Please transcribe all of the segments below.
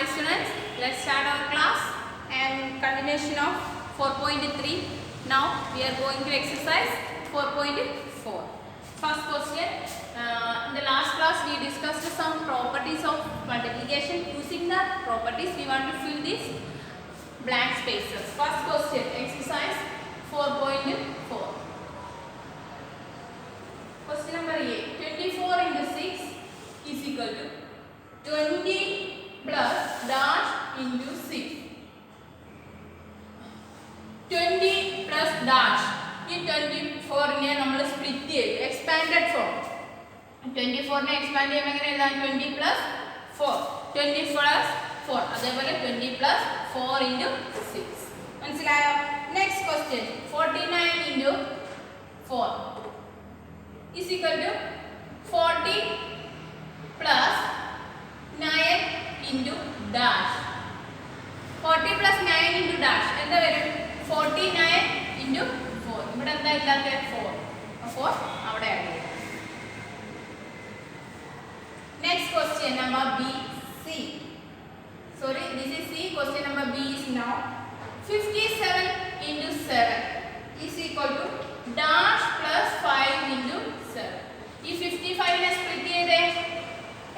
Hi students, let's start our class and continuation of 4.3. Now we are going to exercise 4.4. First question, in the last class we discussed some properties of multiplication. Using the properties we want to fill these blank spaces. First question, exercise 4.4. Question number A, 24 into 6 is equal to 20 plus dash into 6. 20 plus dash. This 24 ne nammal split cheyidu expanded form. 24 ne expand cheyyumbol engane ezhudam 20 plus 4. 20 plus 4. adeypole 20 plus 4 into 6. മനസ്സിലായോ? Next question. 49 into 4 is equal to 40 plus 9 into dash. 40 plus 9 into dash. എന്താ വരും? 49 into 4. ഇവിടെ എന്താ ഇല്ലാത്തെ? 4. അപ്പോൾ അവിടെ add ചെയ്യാം. Next question number B, C. Sorry, this is C. Question number B is now 57 into 7 is equal to dash plus 5 into 7. ഈ 55 നെ split ചെയ്തേ,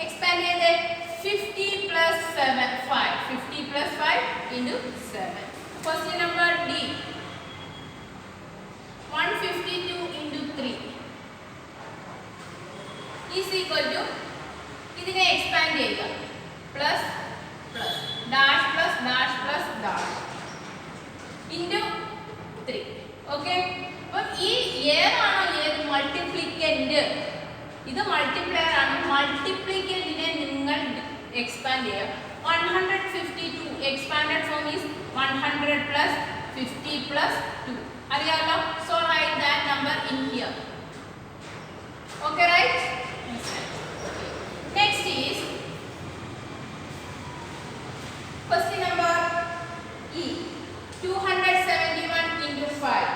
എക്സ്പാൻഡ് ചെയ്തേ. 50 plus 7, 5. 50 plus 5 into 7. Question number D. 152 into 3 is equal to, ഇതിനെ expand ചെയ്യുക. Plus plus dash plus dash plus dash into 3. Okay, അപ്പം ഈ ഏതാണോ ഏത് മൾട്ടിപ്ലിക്കൻറ്റ്, ഇത് മൾട്ടിപ്ലയർ ആണ്. മൾട്ടിപ്ലിക്കൻറ്റിനെ നിങ്ങൾ എക്സ്പാൻഡ് ചെയ്യുക. 152 expanded form is 100 plus 50 plus 2. അറിയാലോ? So write that number in here. Okay, right? Next is question number E. 271 into 5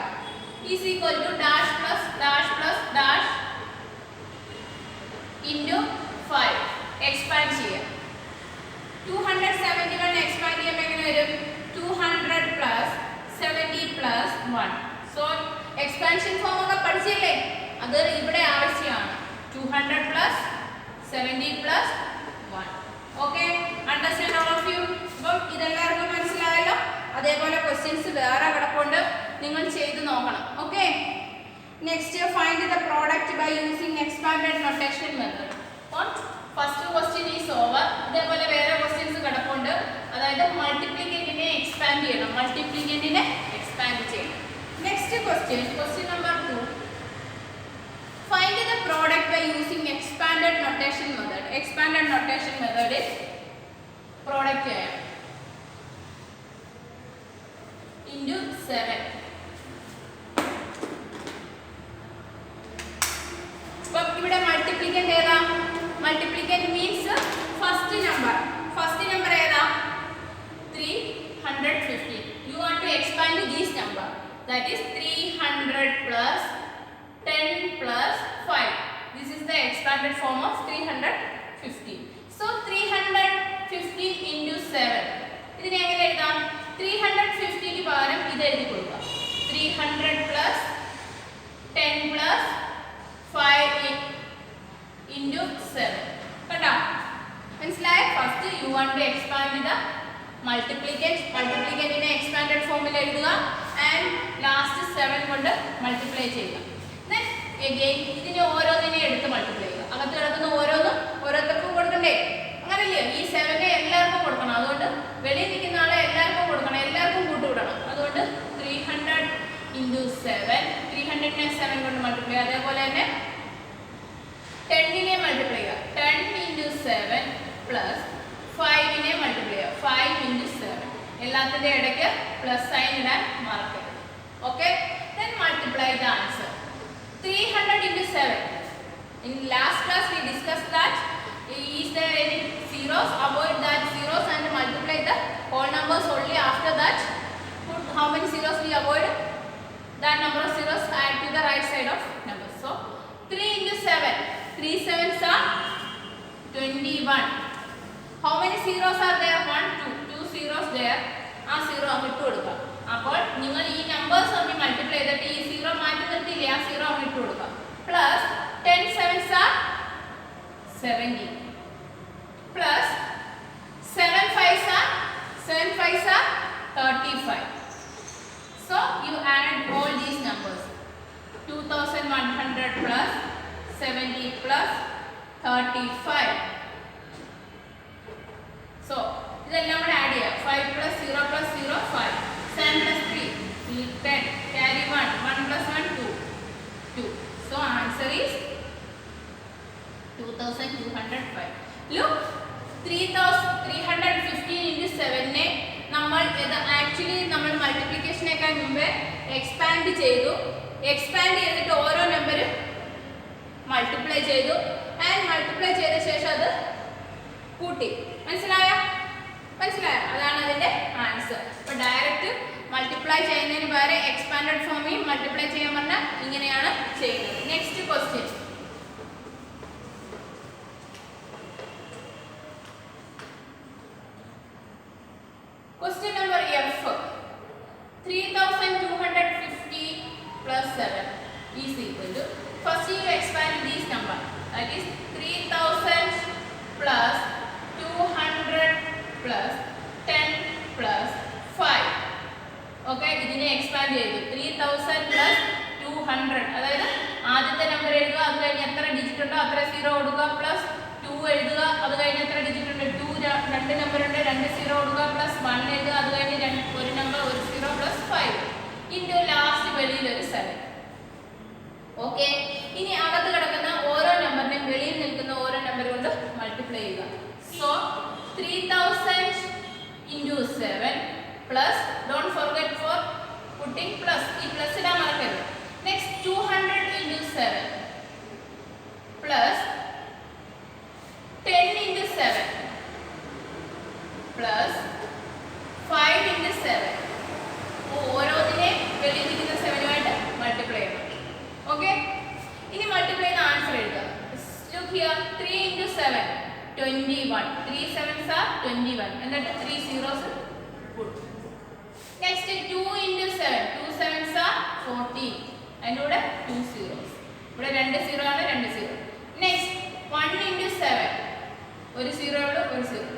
is equal to dash plus dash plus dash into 5. expand ചെയ്യാം. 271 expand ചെയ്യുമ്പോൾ എങ്ങനെ വരും? 200 plus 70 plus 1. So expansion form ഒക്കെ പഠിച്ചില്ലേ? അത് ഇവിടെ ആവശ്യമാണ്. 200 plus 70 plus 1. Okay, understand all of you? അപ്പം ഇതെല്ലാവർക്കും മനസ്സിലായല്ലോ. അതേപോലെ ക്വസ്റ്റ്യൻസ് വേറെ കിടപ്പുണ്ട്, നിങ്ങൾ ചെയ്ത് നോക്കണം. Okay, next find the product by using expanded notation method. അപ്പോൾ ഫസ്റ്റ് ക്വസ്റ്റ്യൻ ഈസ് ഓവർ. ഇതേപോലെ വേറെ ക്വസ്റ്റ്യൻസ് കിടപ്പുണ്ട്. അതായത് മൾട്ടിപ്ലിക്കൻറ്റിനെ എക്സ്പാൻഡ് ചെയ്യണം, മൾട്ടിപ്ലിക്കൻറ്റിനെ എക്സ്പാൻഡ് ചെയ്യണം. Next question, question number 2. Find the product by using expanded notation method. എക്സ്പാൻഡഡ് നൊട്ടേഷൻ മെത്തേഡ് പ്രോഡക്റ്റ് ചെയ്യാം into 7. അപ്പം ഇവിടെ മൾട്ടിപ്ലിക്കൻറ്റ് ഏതാ? Multiplicand means first number. First number ഏതാ? 315. You want to expand this number. That is 300 plus 10 plus 5. This is the expanded form of 315. So 315 into 7. ഇതിനെ എങ്ങനെ എഴുതാം? 350 ക്ക് പകരം ഇത് എഴുതി കൊടുക്കുക. 300 plus 10 plus 5 into 7. കണ്ടോ? മനസ്സിലായോ? First you want to expand the multiplicand. മൾട്ടിപ്ലിക്കൻറ്റിനെ എക്സ്പാൻഡഡ് ഫോമിൽ എഴുതുക ആൻഡ് ലാസ്റ്റ് 7 കൊണ്ട് മൾട്ടിപ്ലൈ ചെയ്യുക. ദെൻ അഗൈൻ ഇതിനെ ഓരോന്നിനെ എടുത്ത് മൾട്ടിപ്ലൈ ചെയ്യുക. അകത്ത് കിടക്കുന്ന ഓരോന്നും ഓരോരുത്തർക്കും കൊടുക്കണ്ടേ? അങ്ങനല്ലേ? ഈ 7 എല്ലാവർക്കും കൊടുക്കണം. അതുകൊണ്ട് വെളിയിൽ നിൽക്കുന്ന ആളെ എല്ലാവർക്കും കൊടുക്കണം, എല്ലാവർക്കും കൂട്ടുവിടണം. അതുകൊണ്ട് 300 into 7. 300നെ 7 കൊണ്ട് മൾട്ടിപ്ലൈ. അതേപോലെ തന്നെ 10നെ മൾട്ടിപ്ലൈ ചെയ്യുക. 10 into 7 പ്ലസ് 5നെ മൾട്ടിപ്ലൈ ചെയ്യുക. 5 into 7. എല്ലാത്തിൻ്റെ ഇടയ്ക്ക് പ്ലസ് സൈൻ ഇടാൻ മറക്കരുത്. Okay, then multiply the answer. 300 into 7. In last class we discussed that is there any zeros? Avoid that zeros and multiply the whole numbers only. After that, put how many zeros we avoid? That number of zeros add to the right side of numbers. So 3 into 7. 3 sevens are 21. How many zeros are there? 1 there. ആ zero അങ്ങ് ഇട്ട് കൊടുക്കുക. അപ്പോൾ നിങ്ങൾ ഈ numbers തമ്മിൽ multiply ചെയ്തിട്ട് ഈ സീറോ മാറ്റി നിർത്തിയില്ലേ, ആ സീറോ അങ്ങ് ഇട്ട് കൊടുക്കുക. Plus 10 sevens are 70 plus 7 fives are 35. So you add all these numbers. 2100 plus 70 plus 35. So ഇതെല്ലാം കൂടെ ആഡ് ചെയ്യാം. 5 plus 0 plus 0 5. 7 plus 3 10. Carry 1. 1 plus 1 2. So answer is 2205. Look, 3315 into 7 നെ നമ്മൾ ആക്ച്വലി നമ്മൾ മൾട്ടിപ്ലിക്കേഷനേക്കാൾ മുമ്പേ എക്സ്പാൻഡ് ചെയ്തു. എക്സ്പാൻഡ് ചെയ്തിട്ട് ഓരോ നമ്പർ മൾട്ടിപ്ലൈ ചെയ്തു. ആൻഡ് മൾട്ടിപ്ലൈ ചെയ്ത ശേഷം അത് കൂട്ടി. മനസ്സിലായോ? അതാണ് അതിന്റെ ആൻസർ. അപ്പോൾ ഡയറക്റ്റ് മൾട്ടിപ്ലൈ ചെയ്യുന്നതിന് പകരം എക്സ്പാൻഡഡ് ഫോമിൽ മൾട്ടിപ്ലൈ ചെയ്യാൻ പറഞ്ഞാൽ ഇങ്ങനെയാണ് ചെയ്യുന്നത്. Next question. Question number F. 3250 plus 7 is equal to, first you expand this number, that is 3000 plus 200 plus 10 plus 5. Okay, ഇതിനെ എക്സ്പാൻഡ് ചെയ്തു. 3000 plus 200, അതായത് ആദ്യത്തെ നമ്പർ എഴുതുക, അത് കഴിഞ്ഞ് എത്ര ഡിജിറ്റ് ഉണ്ടോ അത്ര സീറോ കൊടുക്കുക, പ്ലസ് 2 എഴുതുക, അത് കഴിഞ്ഞ് എത്ര ഡിജിറ്റ് ഉണ്ട് 2 രണ്ട് നമ്പർ ഉണ്ട് 2 സീറോ കൊടുക്കുക, പ്ലസ് 1 എഴുതുക, അത് കഴിഞ്ഞ് ഒരു നമ്പർ ഒരു സീറോ പ്ലസ് 5 ഇൻറ്റു ലാസ്റ്റ് വെളിയിൽ ഒരു 7. ഓക്കെ, ഇനി അകത്ത് കിടക്കുന്ന ഓരോ നമ്പറിനെയും വെളിയിൽ നിൽക്കുന്ന ഓരോ നമ്പർ കൊണ്ട് മൾട്ടിപ്ലൈ ചെയ്യുക. So 3000 into 7 plus, don't forget for putting plus, ഈ പ്ലസ് ഇടാൻ മറക്കരുത്. Next 200 into 7 plus 10 into 7 plus 5 into 7. ഓരോന്നിനെ വെളിയിലിരിക്കുന്ന 7 മൾട്ടിപ്ലൈ ചെയ്യണം. ഓക്കെ, ഇനി മൾട്ടിപ്ലൈ ചെയ്യുന്ന ആൻസർ എഴുതുക. Look here, 3 into 7 21. 3 sevens are 21. എന്നിട്ട് 3 zeros put. Next 2 into 7. 2 sevens are 14. അതിൻ്റെ കൂടെ 2 zeros. ഇവിടെ 2 zero ആണ്, 2 zero. Next 1 into 7. ഒരു സീറോ ഉള്ളൂ, ഒരു zero.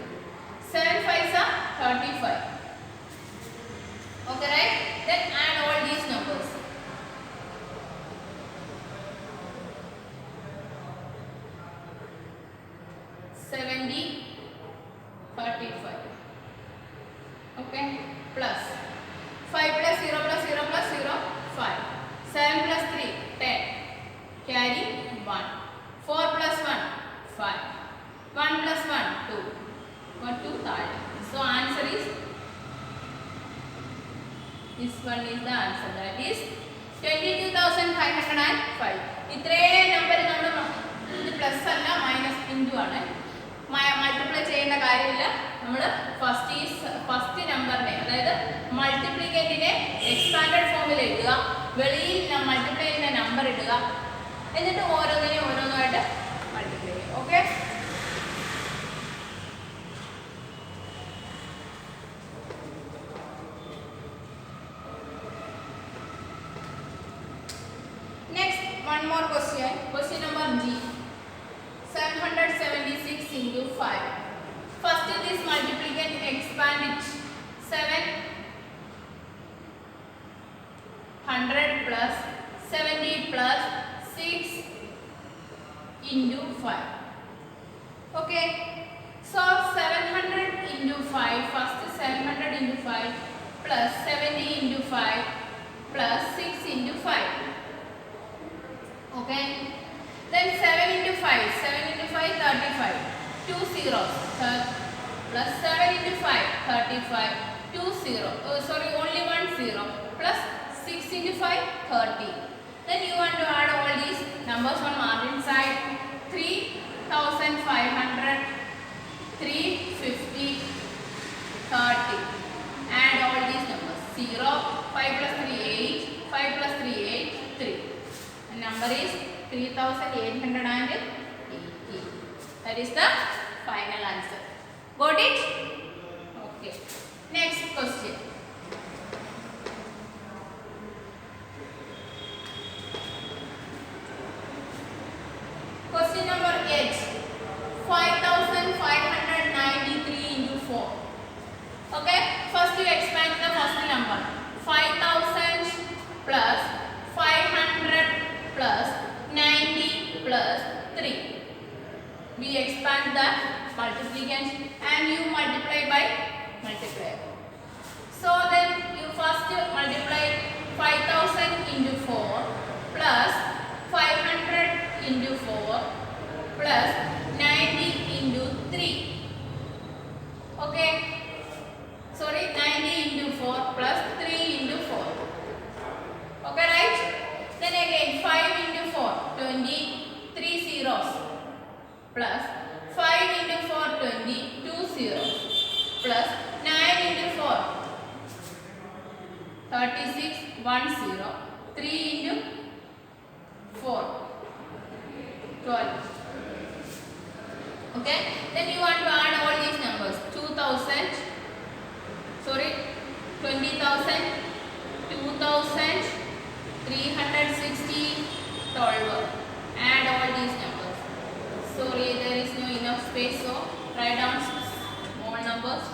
7 5s are 35. Okay, right? Then add all these numbers. $70, 35. Okay, plus 5 plus 0 plus 0 plus 0 5. 7 plus 3 10. Carry 1. 4 plus 1 5. 1 plus 1 2. 1 2 3. So answer is, this one is the answer, that is 22,505. ഇത്രയും number നമ്മൾ ഇത് plus അല്ല minus into ആണ്. Multiply ചെയ്യേണ്ട കാര്യമില്ല. നമ്മൾ first നമ്പറിനെ, അതായത് മൾട്ടിപ്ലിക്കേറ്റിനെ എക്സ്പാൻഡഡ് ഫോമിൽ എഴുതുക, വെളിയിൽ മൾട്ടിപ്ലൈ ചെയ്യുന്ന നമ്പർ ഇടുക, എന്നിട്ട് ഓരോന്നിനെയും ഓരോന്നായിട്ട് മൾട്ടിപ്ലൈ ചെയ്യുക. Okay, one more question. Question number G. 776 into 5. First this multiplicate, expand it. 700 plus 70 plus 6 into 5. Okay. So 700 into 5. First 700 into 5 plus 70 into 5 plus 6 into 5. Okay, then 7 into 5, 7 into 5, 35, 2 zeros, plus 7 into 5, 35, 2 0, sorry, only 1 0, plus 6 into 5, 30. Then you want to add all these numbers on margin side. 3,500, 350, 30. Add all these numbers. 0, 5 plus 3, 8, 5 plus 3, 8, 3. The number is 3,880. That is the final answer. Got it? Okay. Next. 5000 into 4 plus 500 into 4 plus 90 into 3. Okay. Sorry, 90 into 4 plus 3 into 4. Okay, right? Then again 5 into 4, 20, 3 zeros plus 5 into 4, 20, 2 zeros plus 9 into 4, 36, 1 0, 3 into 4, 12. Okay, then you want to add all these numbers. 2000, sorry, 20,000, 2,000, 360, 12. Add all these numbers. Sorry, there is no enough space, so write down small numbers.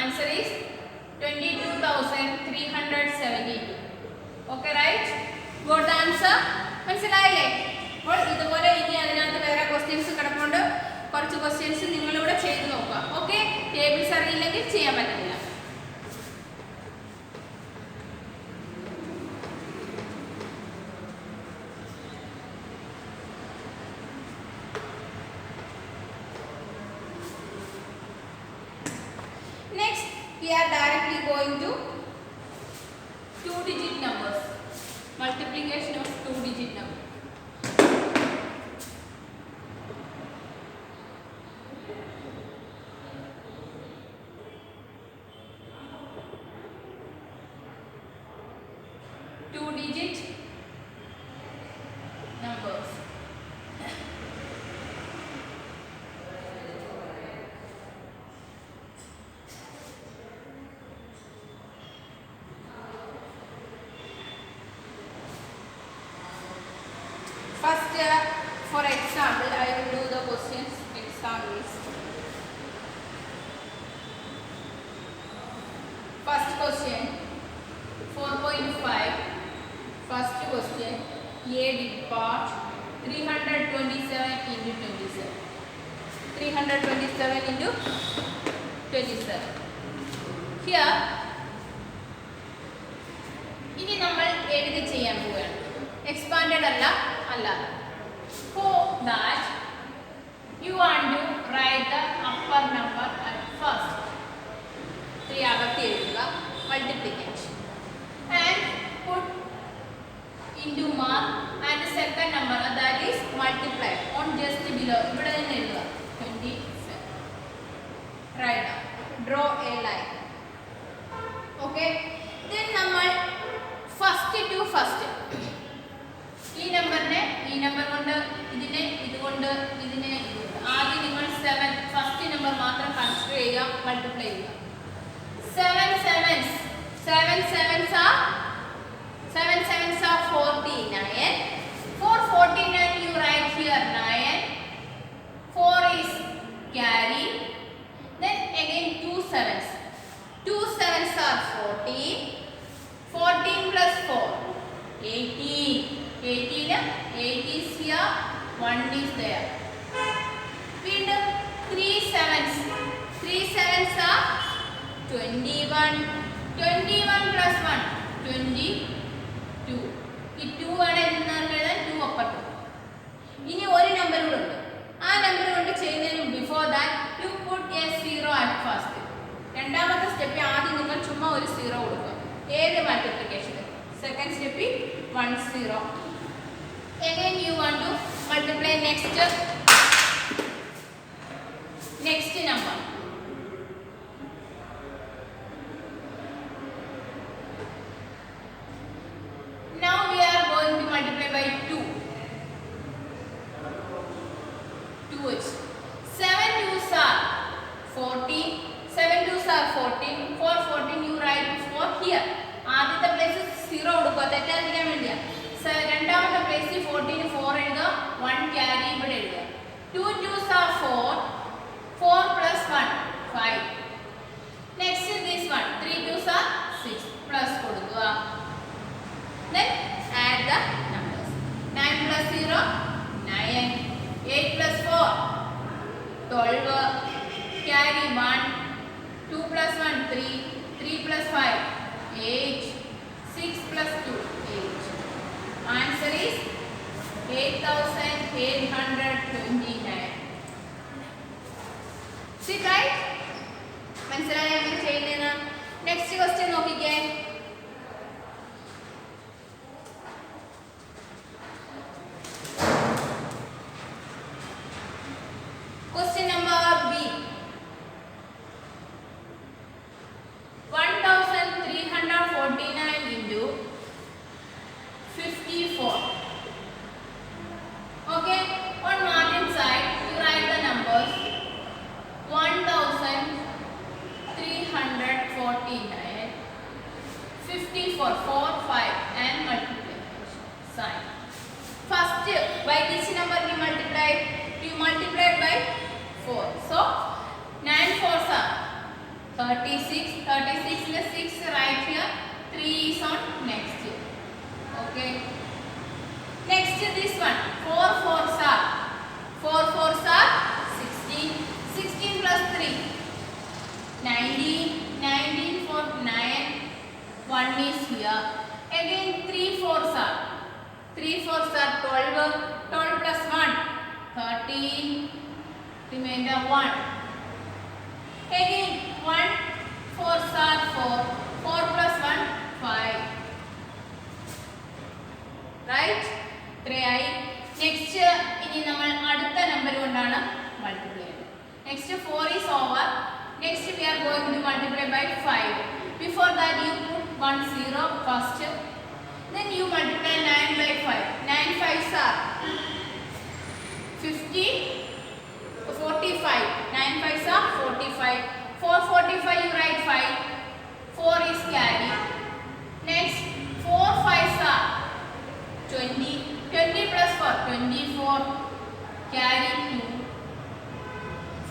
Answer is 22,372. Okay, right? Got the answer? മനസ്സിലായില്ലേ? അപ്പോൾ ഇതുപോലെ ഇനി അതിനകത്ത് വേറെ questions കിടപ്പുണ്ട്. കുറച്ച് questions നിങ്ങളിവിടെ ചെയ്ത് നോക്കുക. ഓക്കെ, ടേബിൾസ് അറിയില്ലെങ്കിൽ ചെയ്യാൻ പറ്റില്ല. Next, we are directly going to 2-digit numbers. Multiplication of 2-digit numbers. Two-digit numbers. First, for example, I will do the questions examples. First question, 4.5. First question, A big part, 327 into 27. 327 into 27. Here, ഇനി നമ്മൾ എഴുതി ചെയ്യാൻ പോവുകയാണ്. Expanded അല്ല. For that, you want to write the upper number at first. 3 അകത്ത് എഴുതുക, multiplication, and put into mark and the second number, that is multiplied on just below. ഇവിടെ തന്നെ എഴുതുക 27. Write down. Draw a line. Okay. Then നമ്മൾ first to first. ഈ നമ്പറിനെ ഈ number കൊണ്ട് ഇതിനെ ഇതുകൊണ്ട് ഇതിനെ ആദ്യം നിങ്ങൾ 7 ഫസ്റ്റ് നമ്പർ മാത്രം കൺസിഡർ ചെയ്യുക, മൾട്ടിപ്ലൈ ചെയ്യുക. 7 sevens are 49. For 49 you write here 9. 4 is carry. Then again 2 sevens. 2 sevens are 14. 14 plus 4, 18. 8 is here, 1 is there. വീണ്ടും 3 sevens. 3 sevens are 21. 21 plus 1, 22. ഈ 2 ആണ് എഴുതാൻ 2 അപ്പുറത്ത്. ഇനി ഒരു നമ്പർ കൂടെ ഉണ്ട്. ആ നമ്പർ കൊണ്ട് ചെയ്യുന്നതിന് before that you put a 0 at first. രണ്ടാമത്തെ സ്റ്റെപ്പിൽ ആദ്യം നിങ്ങൾ ചുമ്മാ ഒരു 0 കൊടുക്കുക. ഏത് മൾട്ടിപ്ലിക്കേഷൻ? സെക്കൻഡ് സ്റ്റെപ്പിൽ 1 0. Again you want to multiply next number. Now we are going to multiply by 2. 2h. 7 2s are 14. 7 2s are 14. For 14 you write 4 here. ആദ്യത്തെ പ്ലേസ് 0 കൊടുക്കുക, തെറ്റാതിരിക്കാൻ വേണ്ടിയാണ്. രണ്ടാമത്തെ പ്ലേസിൽ 14 4 എഴുതുക, 1 ക്യാരി ഇവിടെ എഴുതുക. 2 2s are 4. 4 plus 1 5. Next is this one. 1 3, 3 plus 5 8, 6 plus 2 8. Answer is 8829. See right? മനസ്സിലായോ എങ്ങനെ ചെയ്യുന്നതെന്ന്? നെക്സ്റ്റ് ക്വസ്റ്റ്യൻ നോക്കിക്കേ. Question number B. 1349 into 54. Okay. On margin side, you write the numbers 1349, 54, 4, 5 and multiplication sign. First, by which number we multiply? We multiplied by 4. So 9 4s are 36. 36 plus 6 right here. 3 is on next. Okay. Next this one. 4 4s are 16. 16 plus 3 19. 19 for 9. 1 is here. Again 3 4s are 12. 12 plus 1 13. Remainder 1. Again 1 4s are 4. 4 plus 1 5. Right? 3i. Next ഇനി നമ്മൾ അടുത്ത number കൊണ്ടാണ് multiply ചെയ്യുന്നത്. Next 4 is over. Next we are going to multiply by 5. Before that you put 1 0 first. Then you multiply 9 by 5. 9 5s are 50. 45. 9 5s are 45. 4 45 you write 5. 4 is carry. Next 4 5s are 20. 20 plus 4 24. Carry 2.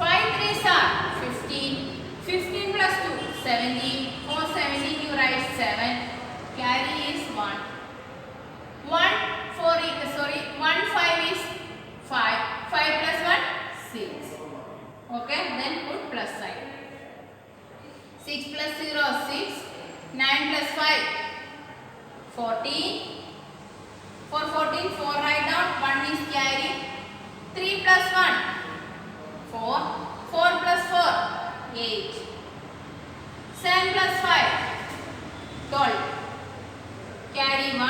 5 3s are 15. 15 plus 2 17. 4 17 you write 7. Carry is 1. 1 5 is 5. 5 plus 1 6. Okay, then put plus sign. 6 plus 0 6. 9 plus 5 14. For 14 4 write down. 1 is carry. 3 plus 1 4. 4 plus 4 8. 7 plus 5 12. Carry 1.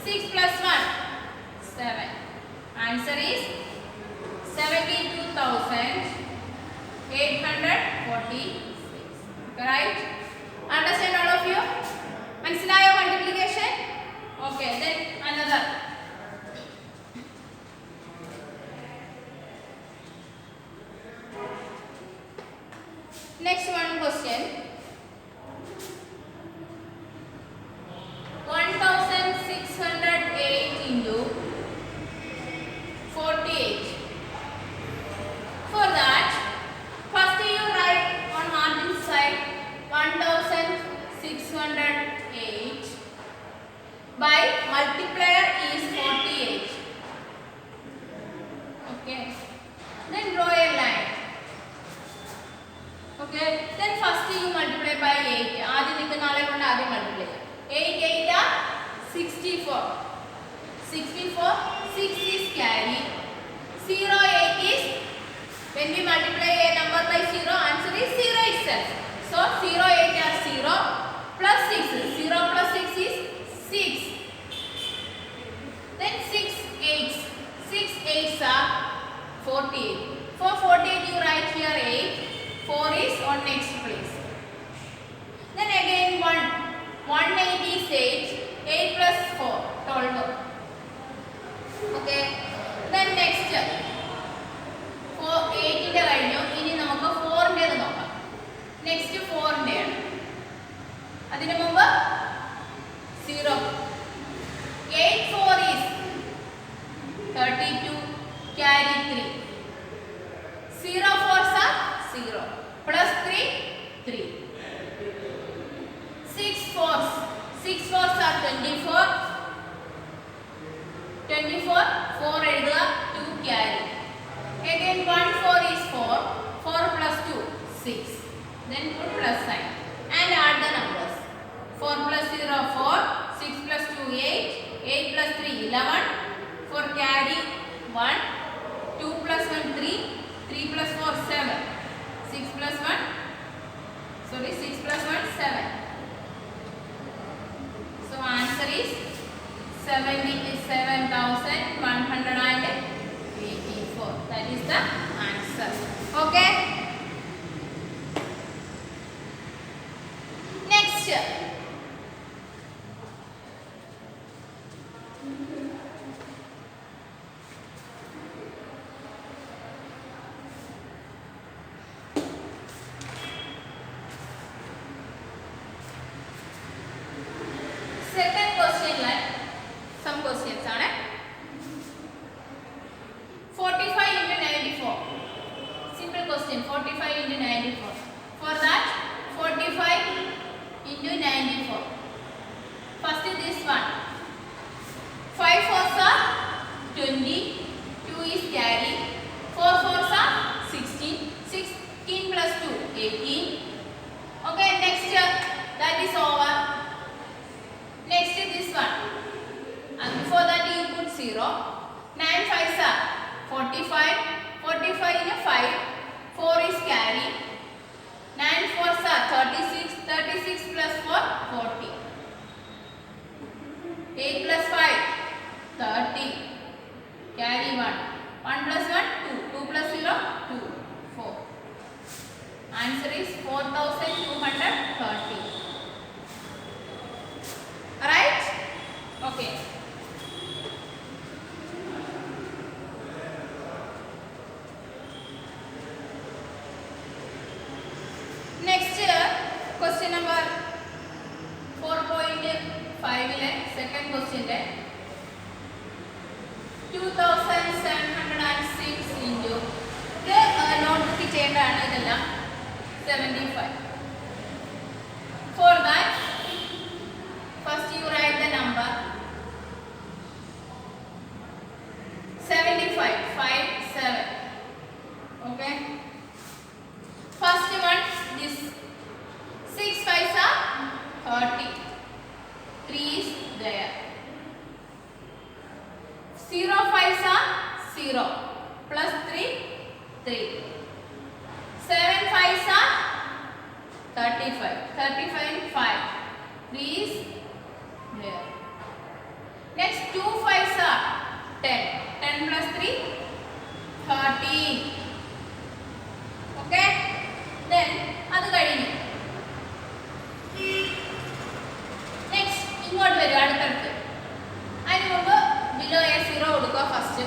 6 plus 1 7. Answer is 72,846. Right? Understand all of you? മനസ്സിലായോ multiplication? Okay, then another. Next one question. 1608 into 48. For that, first you write on margin side 1608 by multiplier is 48. Okay. Then draw a line. Okay. Then first you multiply by 8. ആദ്യം നിൽക്കുന്ന ആളെ കൊണ്ട് ആദ്യം multiply ചെയ്യാം. 8 8 are 64. 64. 6 is carry. 0 8 is when we multiply a number by 0, answer is 0 itself. So 0 8 are 0 plus 6. 0 plus 6 is 6. Then 6 8s. 6 8s are 48. For 48 you write here 8. 4 is on next place. Then again 1. 1 8 is 8. 8 plus 4 12. Okay. Then next 4 8 ന്റെ കഴിഞ്ഞു. ഇനി നമുക്ക് 4 ന്റേത് നോക്കാം. Next 4 ന്റെ ആണ്. അതിനു മുമ്പ് 0. 8 4 is 32. Carry 3. 0 4s are 0. Plus 3 3. 6 4s. 6 4s are 24. 24 4 എഴുതുക. 2 carry. Again 1 4 is 4. 4 plus 2 6. Then put plus sign. plus 3 11. For carry 1. 2 plus 1 3. 3 plus 4 7. 6 plus 1. Sorry, 6 plus 1 7. So answer is 77,184. That is the answer. Okay. Next. Second question like some questions are 45 into 94. Simple question. 45 into 94. For that 45 into 94. First is this one. 5 fours are 20. 2 is carry. 4 fours are 16. 16 plus 2 18. Okay, next that is over. Next is this one. And before that you put 0. 9 5s are 45. 45 in a 5. 4 is carry. 9 4s are 36. 36 plus 4 40. 8 plus 5 30. Carry 1. 1 plus 1 2. 2 plus 0 2. 4. Answer is 4230. Right? Okay. Next question number 4.5 second question 2706 into notebook ചെയ്യേണ്ടതാണ് ഇതെല്ലാം 75. For that first you write the number 75 5 7. Okay, first one this 6 5s are 30. 3 is there. 0 5s are 0 plus 3 3. 7 5s are 35. 35 5. 3 is there. Next 2 5s are 10. 10 plus 3 13. Okay, then adu kazhinju. Next ingottu varu aduthathu adinu munpu below a 0 kodukka first.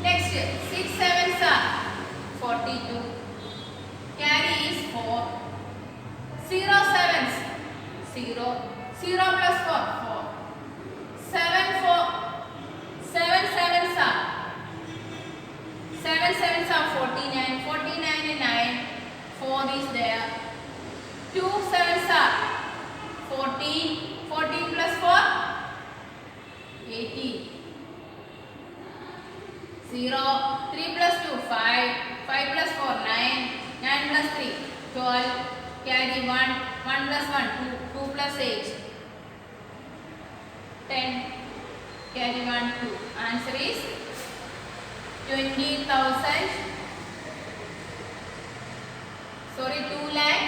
Next 6 7s are 42. Carry is 4. 0 7s 0. 0 plus 4 4. 7 4 7 7s are 7 7s are 49. 49 and 9. 4 is there. 2 7s are 14. 14 plus 4 18. 0. 3 plus 2 5. 5 plus 4 9. 9 plus 3 12. Carry 1. 1 plus 1 2. 2 plus 8 10. Carry 1 2. Answer is 20,000. Sorry, 2 lakh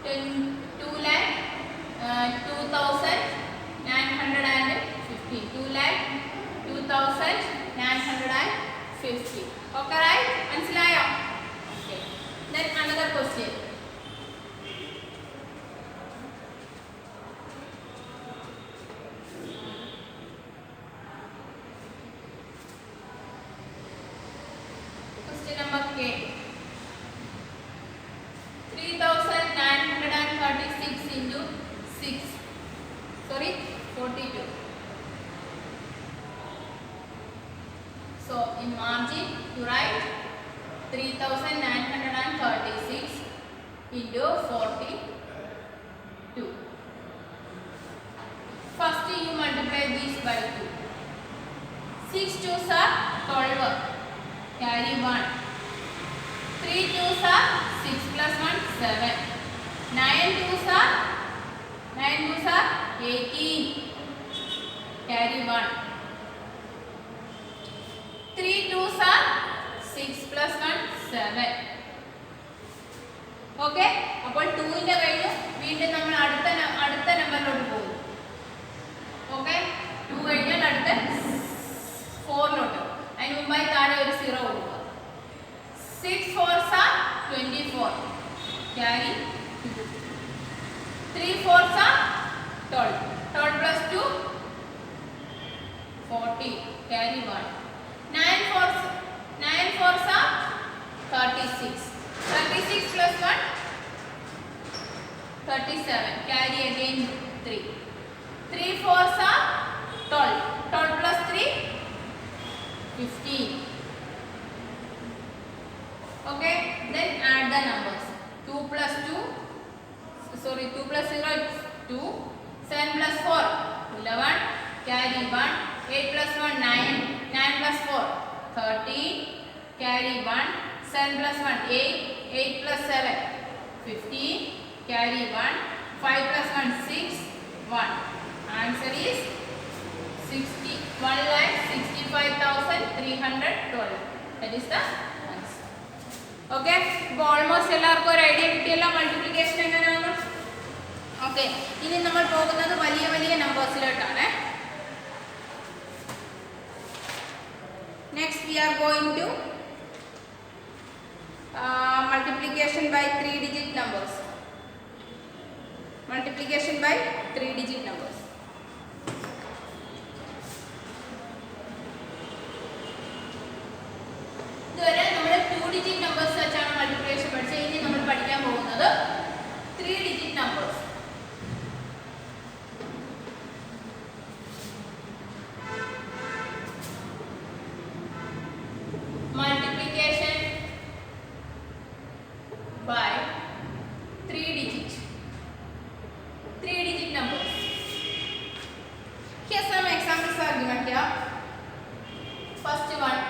2,950. 2 lakh 2,950. Okay, right? മനസ്സിലായോ? Okay. Then another question. Question number K. 3,936 into 6. Sorry, 42. So in margin you write 3,936 into 42. First you multiply these by 2. 6 2s are 12. Carry 1. 3 2s are 6 plus 1 7. 9 2s are 18. Carry 1. 3 2s are 6 plus 1 7. Okay, അപ്പോൾ 2ന്റെ കഴിഞ്ഞു. വീണ്ടും നമ്മൾ അടുത്ത നമ്പറിലോട്ട് പോകും. Okay, 2 കഴിഞ്ഞാൽ അടുത്ത 4ലോട്ട്. അതിന് മുമ്പായി താഴെ ഒരു 0 കൊടുക്കുക. 6 4s are 24. Carry 3 4s are 12. 12 plus 2 40. Carry 1. 9 4s are 36. 36 plus 1 37. Carry again 3. 3 4s are 12. 12 plus 3 15. Okay, then add the numbers. 2 plus 0 is 2. 7 plus 4 11. Carry 1. 8 plus 1 9. 9 plus 4 13. Carry 1. 7 plus 1 8. 8 plus 7 15. Carry 1. 5 plus 1 6. 1. Answer is 1,65,312. That is the answer. Okay, ഇപ്പോൾ almost എല്ലാവർക്കും ഒരു idea കിട്ടിയല്ലോ multiplication എങ്ങനെയാണ്. Okay, ഇനി നമ്മൾ പോകുന്നത് വലിയ വലിയ നമ്പേഴ്സിലോട്ടാണ്. Next we are going to multiplication by 3-digit numbers. Multiplication by 3-digit numbers. ഇതുവരെ നമ്മൾ 2-digit numbers വെച്ചാണ് മൾട്ടിപ്ലിക്കേഷൻ പഠിച്ചത്. ഇനി നമ്മൾ പഠിക്കാൻ പോകുന്നത് 3-digit numbers. Multiplication by 3-digit numbers. Here some examples are given here. First one,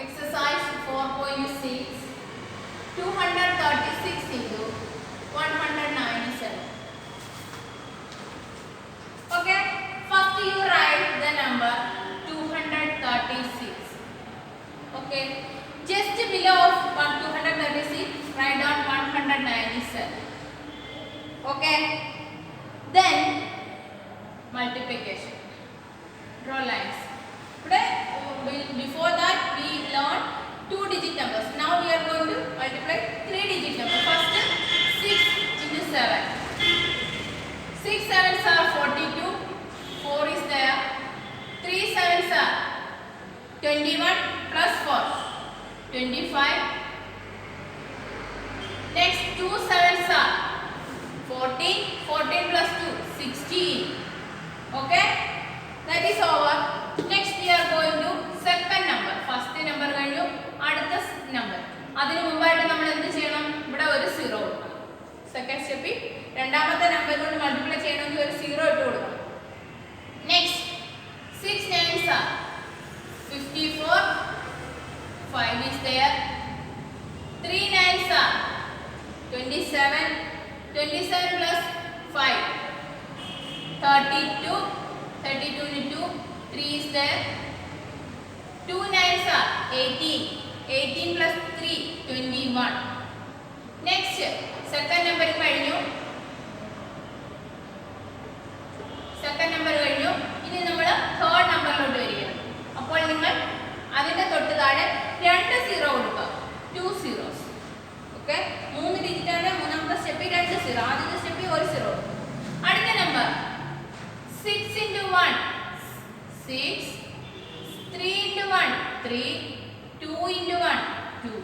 exercise 4.6, 236 into 197. Okay, first you write the number 236. Okay, just below of 236 write down 197. Okay, then multiplication. Draw lines. Before that we learned 2-digit numbers. Now we are going to multiply 3-digit numbers. First 6 into 7. 6 7s are 42. 4 is there. 3 7s are 21 plus 4 25. Next 2 7s are 14. 14 plus 2 16. Okay, that is over. Next we are going to second number. First number കഴിഞ്ഞു, അടുത്ത number. അതിനു മുമ്പായിട്ട് നമ്മൾ എന്ത് ചെയ്യണം? ഇവിടെ ഒരു 0 കൊടുക്കണം. സെക്കൻഡ് സ്റ്റെപ്പിൽ രണ്ടാമത്തെ നമ്പർ കൊണ്ട് മൾട്ടിപ്ലൈ ചെയ്യണമെങ്കിൽ ഒരു 0 ഇട്ട് കൊടുക്കണം. Next 6 9s are 54. 5 is there. 3 9s are 27. 27 plus 5 32. 32 into 2 3 is there. 2 9s are 18. 18 plus 3 21. Next second number കഴിഞ്ഞു. സെക്കൻഡ് നമ്പർ കഴിഞ്ഞു. ഇനി നമ്മൾ തേർഡ് നമ്പറിലോട്ട് വരികയാണ്. അപ്പോൾ നിങ്ങൾ അതിന്റെ തൊട്ട് താഴെ 2 0 കൊടുക്കുക. 2 zeros. ഓക്കെ, 3 ഡിജിറ്റ് ആണ്. മൂന്നാമത്തെ സ്റ്റെപ്പിൽ 2 0. ആദ്യത്തെ സ്റ്റെപ്പിൽ 1 0 കൊടുക്കും. അടുത്ത number 6 into 1 6. 3 into 1 3. 2 into 1 2.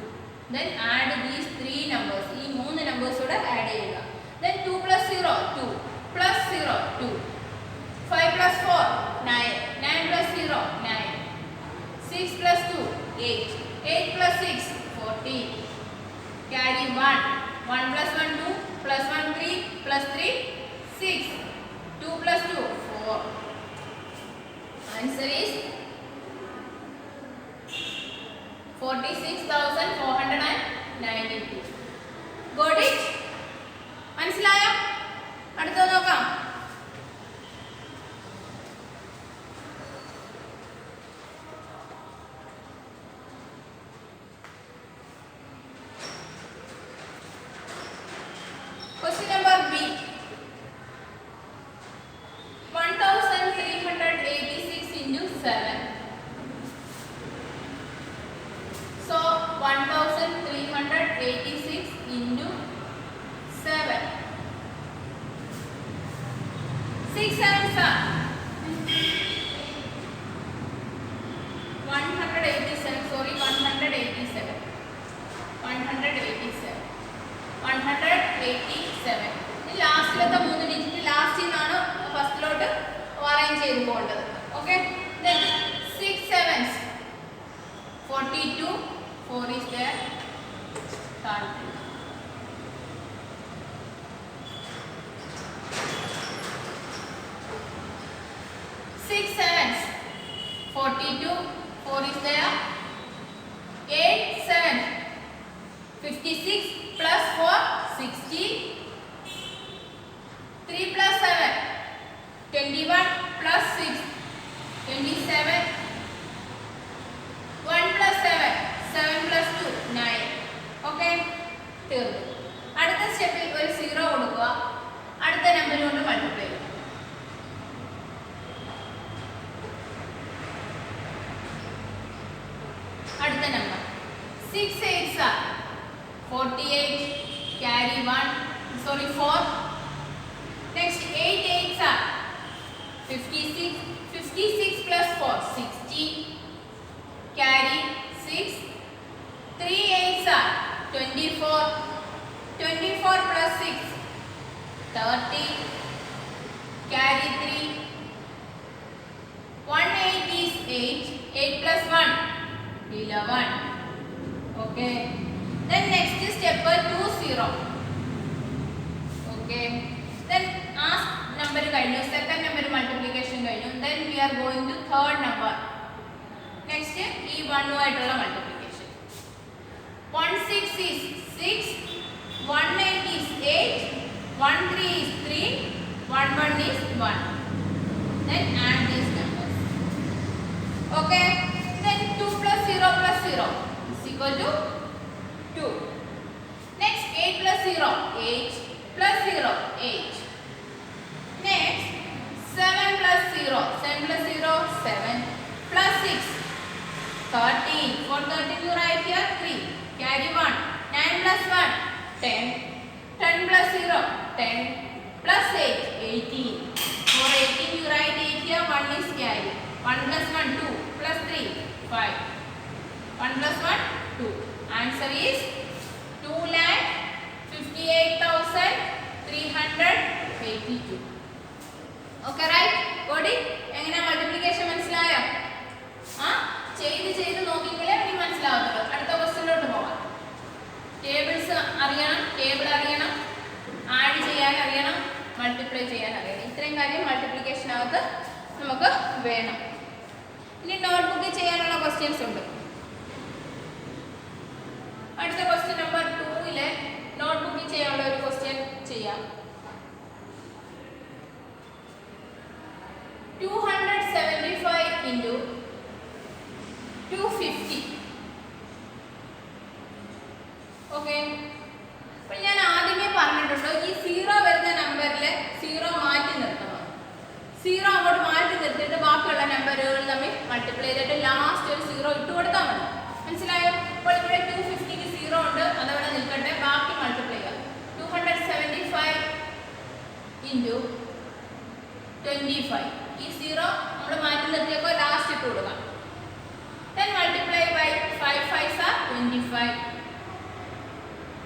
Then add these 3 numbers. ഈ 3 numbers കൂടെ ആഡ് ചെയ്യുക. Then 2 plus 0 2 plus 0 2. 5 plus 4 9. 9 plus 0 9. 6 plus 2 8. 8 plus 6 14. Carry 1. 1 plus 1 2 plus 1 3 plus 3 6. 2 plus 2 4. Answer is 46,492. Got it? മനസ്സിലായോ? അടുത്തത് നോക്കാം. 1386 into 7. 6 sevens are 187. Sorry, 187. 187. 187. ലാസ്റ്റിലത്തെ 3 digit ലാസ്റ്റിൽ നിന്നാണ് ഫസ്റ്റിലോട്ട് arrange ചെയ്ത് പോകേണ്ടത്. Okay, then 6 sevens 42. 4 is there. 6 sevens 42. 4 is there. 8 7 56 plus 4 60. 3 plus 7 21 plus 6 27. 1 plus 7 7 plus 2 9. Okay, തീർന്നു. അടുത്ത സ്റ്റെപ്പിൽ ഒരു 0 കൊടുക്കുക, അടുത്ത നമ്പർ കൊണ്ട് മൾട്ടിപ്ലൈ ചെയ്യുക. അടുത്ത number 6 8s are 48. Carry 1. Sorry, 4. Next 8 8s are 56. 56 plus 4 60. Carry 6. 3 8s are 24. 24 plus 6 30. Carry 3. 1 8 is 8. 8 plus 1 11. Okay, then next step 2 0. Okay, then ask number കഴിഞ്ഞു, second number multiplication കഴിഞ്ഞു, then we are going to third number. Next ഈ 1 ആയിട്ടുള്ള multiplication. 1 6 is 6. 1 8 is 8. 1 3 is 3. 1 1 is 1. Then add these numbers. Okay, then 2 plus 0 plus 0 is equal to 2. Next 8 plus 0 8 plus 0 8. Next 7 plus 0 7 plus 0 7 plus 6 13. For 13 you write here 3. Carry 1. 9 plus 1 10. 10 plus 0 10 plus 8 18. For 18 you write 8 here, 1 is carry. 1 plus 1 2 plus 3 5. 1 plus 1 2. Answer is 2,58,382. Okay, right? Got it? എങ്ങനെ multiplication മനസ്സിലായോ? ചെയ്ത് നോക്കിയെങ്കിലേ ഇനി മനസ്സിലാവുള്ളൂ. അടുത്ത ക്വസ്റ്റ്യനിലോട്ട് പോകാം. Tables അറിയണം, table അറിയണം, add ചെയ്യാൻ അറിയണം, മൾട്ടിപ്ലൈ ചെയ്യാൻ അറിയണം. ഇത്രയും കാര്യം മൾട്ടിപ്ലിക്കേഷനകത്ത് നമുക്ക് വേണം. ഇനി നോട്ട്ബുക്കിൽ ചെയ്യാനുള്ള ക്വസ്റ്റ്യൻസ് ഉണ്ട്. അടുത്ത ക്വസ്റ്റ്യൻ നമ്പർ 2 നോട്ട്ബുക്കിൽ ചെയ്യാനുള്ള ഒരു ക്വസ്റ്റ്യൻ ചെയ്യാം. 275 into 250. ഓക്കെ, അപ്പോൾ ഞാൻ ആദ്യമേ പറഞ്ഞിട്ടുണ്ടോ ഈ 0 വരുന്ന നമ്പറിൽ 0 മാറ്റി നിർത്തണം. 0 അങ്ങോട്ട് മാറ്റി നിർത്തിയിട്ട് ബാക്കിയുള്ള നമ്പറുകൾ തമ്മിൽ മൾട്ടിപ്ലൈ ചെയ്തിട്ട് ലാസ്റ്റ് ഒരു 0 ഇട്ട് കൊടുത്താൽ മതി. മനസ്സിലായോ? അപ്പോൾ ഇവിടെ 250ക്ക് 0 ഉണ്ട്, അതവിടെ നിൽക്കട്ടെ, ബാക്കി മൾട്ടിപ്ലൈ ചെയ്യാം. 275 into 25. ഈ 0 നമ്മൾ മാറ്റി നിർത്തിയപ്പോൾ ലാസ്റ്റ് ഇട്ട് കൊടുക്കാം. Then multiply by 5 5s are 25.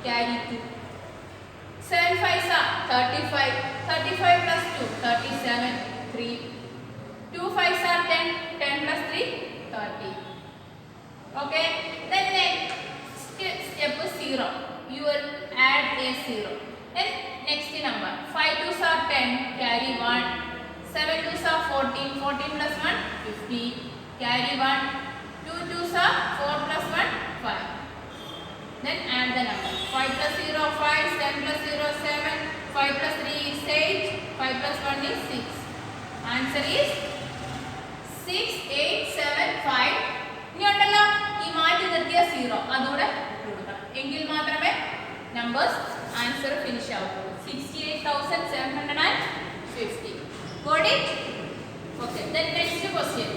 Carry 2. 7 5s are 35. 35 plus 2 37. 3. 2 5s are 10. 10 plus 3 30. Okay. Then next step 0. You will add a 0. Then next number 5 2s are 10. Carry 1. 7 2s are 14. 14 plus 1 50. Carry 1. 2 2s are 4 plus 1 5. Then add the number. 5 plus 0 5. 7 plus 0 7. 5 plus 3 is 8. 5 plus 1 is 6. Answer is 6 8 7 5. ഇനി ഉണ്ടല്ലോ ഈ മാറ്റി നിർത്തിയ 0 അതോടെ ഇട്ട് കൊടുക്കണം. എങ്കിൽ മാത്രമേ നമ്പേഴ്സ് ആൻസർ ഫിനിഷ് ആവുള്ളൂ. 68,750. Got it? Okay. Then next question.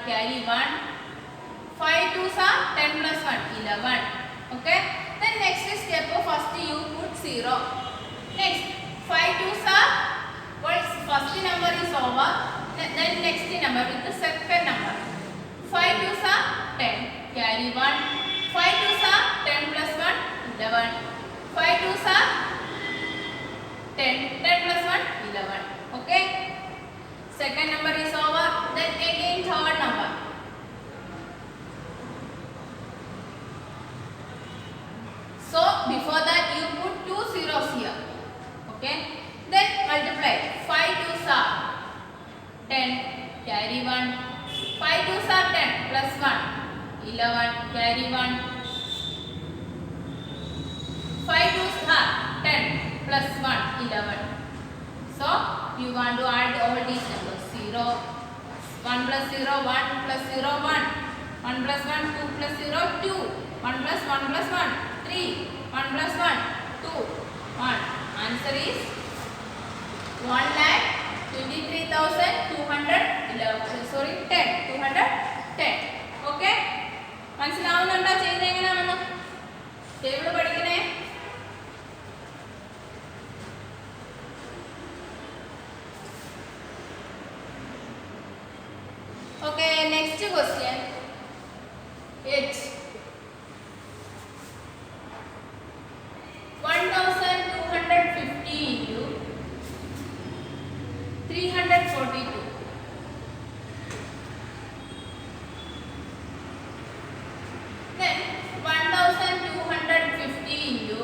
carry 1. 5 2s are 10 plus 1, 11. Okay. Then next step, first you put 0. Next 5 2s are, first number is over. Then next number with the second number. 5 2s are 10, carry 1. 5 2s are 10 plus 1, 11. 5 2s are 10, 10 plus 1, 11. Okay. Second number is over. Then again third number. So before that you put 2 zeros here. Okay. Then multiply. 5 2s are 10, carry 1. 5 2s are 10 plus 1, 11, carry 1. 5 2s are 10 plus 1, 11. So you want to add all these numbers. 0, 1 plus 0, 1 plus 0, 1. 1 plus 1, 2 plus 0, 2. 1 plus 1 plus 1, 3. 1 plus 1, 2. 1. Answer is 1,23,211. Sorry, 10. 210. Okay. മനസ്സിലാവുന്നുണ്ടോ ചെയ്യുന്നത് എങ്ങനെയാണെന്ന്? Table പഠിക്കണേ. Okay, next question. It's 1,250 into 342. Then 1,250 into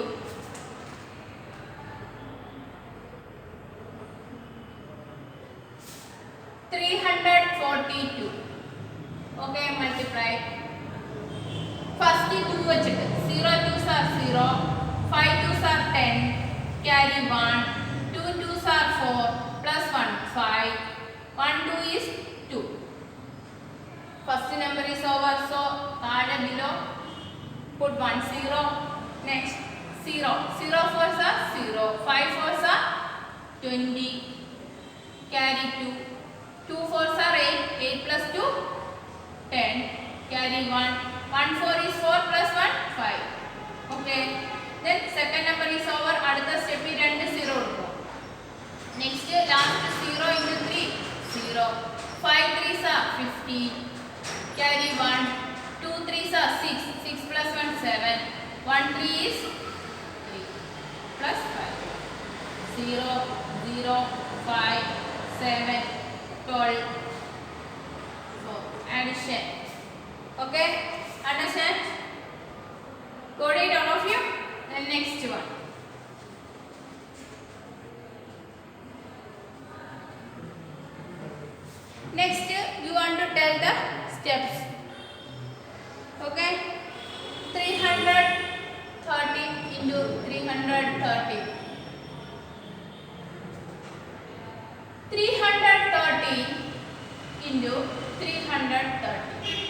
342. Okay, multiply. First 2 vechittu 0 2s are 0, 5 2s are 10, carry 1, 2 2s are 4 plus 1 5, 1 2 is 2. First number is over, so add below put 1 0. Next 0, 0 4s are 0, 5 4s are 20, carry 2, 2 4s are 8, 8 plus 2 10, carry 1, 1 4 is 4 plus 1 5. Okay. Then second number is over. Adutha step 2 0 edukku. Next last 0 into 3 0, 5 3s are 50, carry 1, 2 3s are 6, 6 plus 1 7, 1 3 is 3 plus 5. 0 0 5 7 12 4. Addition. Okay, understand? Got it all of you? Then next one. Next you want to tell the steps. Okay, 330 into 330. 330 into 330.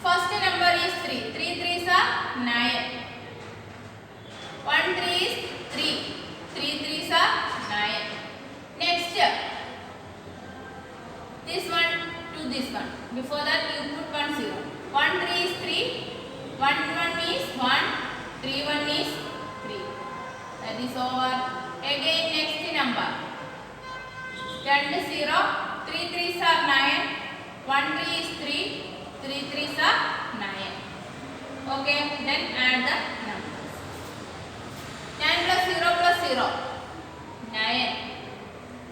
First number is 3. 3 3s are 9. 1 3 is 3. 3 3s are 9. Next, this one to this one. Before that you put 1 0. 1 3 is 3. 1 1 is 1. 3 1 is 3. That is over. Again next number. 2 0. 3 3s are 9. 1 3 is 3. 3 3s are 9. Okay, then add the numbers. 9 plus 0 plus 0, 9.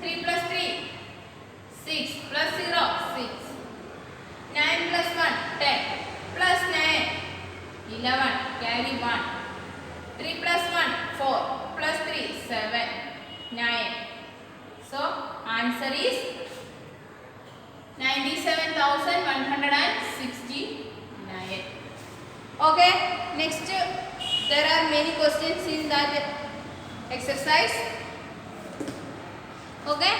3 plus 3, 6 plus 0, 6. 9 plus 1, 10. Plus 9, 11. Carry 1. 3 plus 1, 4. Plus 3, 7. 9. So answer is 97,169. Okay, next there are many questions in that exercise. Okay,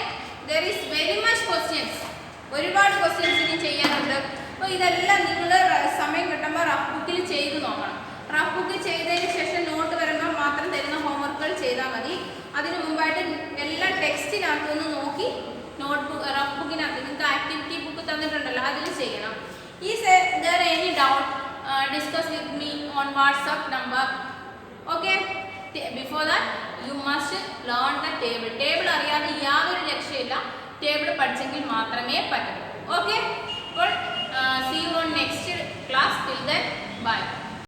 there is very much questions. ഒരുപാട് questions ഇനി ചെയ്യാനുണ്ട്. അപ്പോൾ ഇതെല്ലാം നിങ്ങൾ സമയം കിട്ടുമ്പോൾ rough ബുക്കിൽ ചെയ്ത് നോക്കണം. റഫ് ബുക്ക് ചെയ്തതിന് ശേഷം നോട്ട് വരുമ്പോൾ മാത്രം തരുന്ന ഹോംവർക്കുകൾ ചെയ്താൽ മതി. അതിന് മുമ്പായിട്ട് എല്ലാ ടെക്സ്റ്റിനകത്തുനിന്ന് നോക്കി നോട്ട്ബുക്ക് റഫ് ബുക്കിനകത്ത് നിങ്ങൾക്ക് ആക്ടിവിറ്റി ബുക്ക് തന്നിട്ടുണ്ടല്ലോ അതിൽ ചെയ്യണം. Is there any doubt discuss with me on WhatsApp number. Okay, before that you must learn the table. Table അറിയാതെ യാതൊരു രക്ഷയില്ല. ടേബിൾ പഠിച്ചെങ്കിൽ മാത്രമേ പറ്റൂ. ഓക്കെ, അപ്പോൾ see you on next class. Till then, bye.